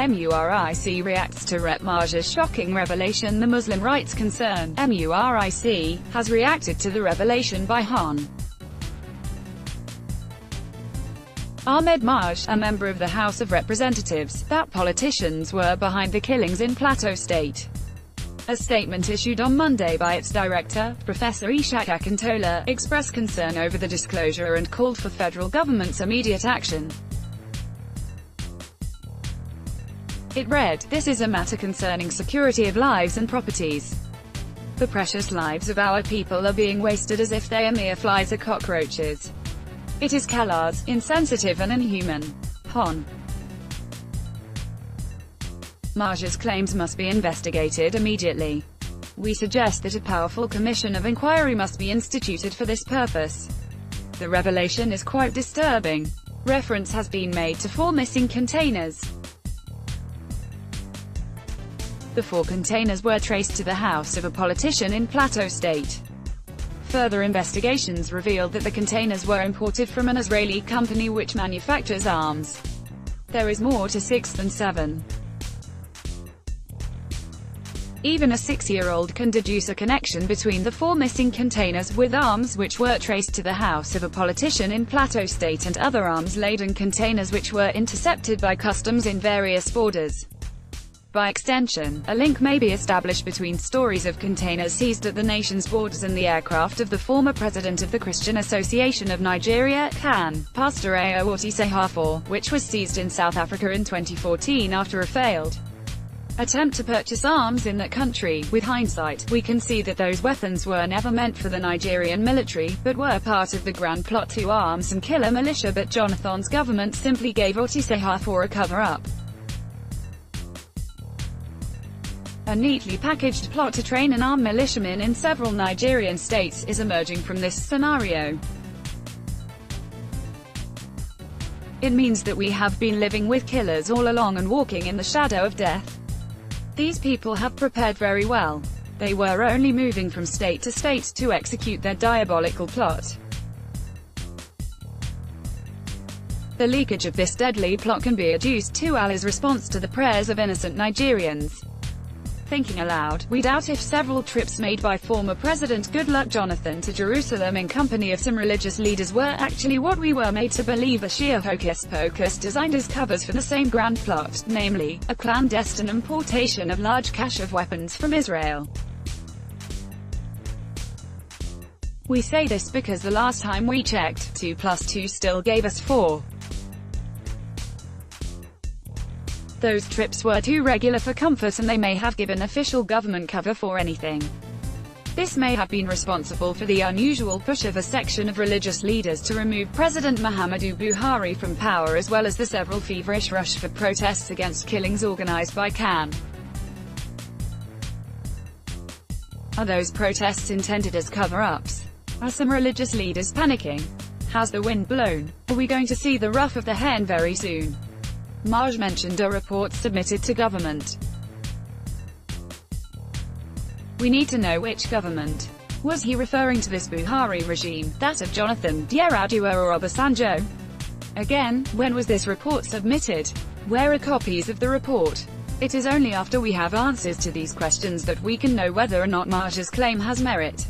MURIC reacts to Rep Maje's shocking revelation. The Muslim rights concern, MURIC, has reacted to the revelation by Hundt. Rep Maje, a member of the House of Representatives, that politicians were behind the killings in Plateau State. A statement issued on Monday by its director, Professor Ishaq Akintola, expressed concern over the disclosure and called for federal government's immediate action. It read, "This is a matter concerning security of lives and properties. The precious lives of our people are being wasted as if they are mere flies or cockroaches. It is callous, insensitive and inhuman." Hundt. Maje's claims must be investigated immediately. We suggest that a powerful commission of inquiry must be instituted for this purpose. The revelation is quite disturbing. Reference has been made to 4 missing containers. The 4 containers were traced to the house of a politician in Plateau State. Further investigations revealed that the containers were imported from an Israeli company which manufactures arms. There is more to 6 than 7. Even a 6-year-old can deduce a connection between the 4 missing containers with arms which were traced to the house of a politician in Plateau State and other arms-laden containers which were intercepted by customs in various borders. By extension, a link may be established between stories of containers seized at the nation's borders and the aircraft of the former president of the Christian Association of Nigeria, CAN, Pastor Otisehafo, which was seized in South Africa in 2014 after a failed attempt to purchase arms in that country. With hindsight, we can see that those weapons were never meant for the Nigerian military, but were part of the grand plot to arms and kill a militia. But Jonathan's government simply gave Otisehafo a cover-up. A neatly packaged plot to train and arm militiamen in several Nigerian states is emerging from this scenario. It means that we have been living with killers all along and walking in the shadow of death. These people have prepared very well. They were only moving from state to state to execute their diabolical plot. The leakage of this deadly plot can be adduced to Allah's response to the prayers of innocent Nigerians. Thinking aloud, we doubt if several trips made by former President Goodluck Jonathan to Jerusalem in company of some religious leaders were actually what we were made to believe, a sheer hocus-pocus designed as covers for the same grand plot, namely, a clandestine importation of large cache of weapons from Israel. We say this because the last time we checked, 2 + 2 still gave us 4. Those trips were too regular for comfort, and they may have given official government cover for anything. This may have been responsible for the unusual push of a section of religious leaders to remove President Muhammadu Buhari from power, as well as the several feverish rush for protests against killings organized by CAN. Are those protests intended as cover-ups? Are some religious leaders panicking? Has the wind blown? Are we going to see the ruff of the hen very soon? Maje mentioned a report submitted to government. We need to know which government. Was he referring to this Buhari regime, that of Jonathan, Yar'Adua or Obasanjo? Again, when was this report submitted? Where are copies of the report? It is only after we have answers to these questions that we can know whether or not Maje's claim has merit.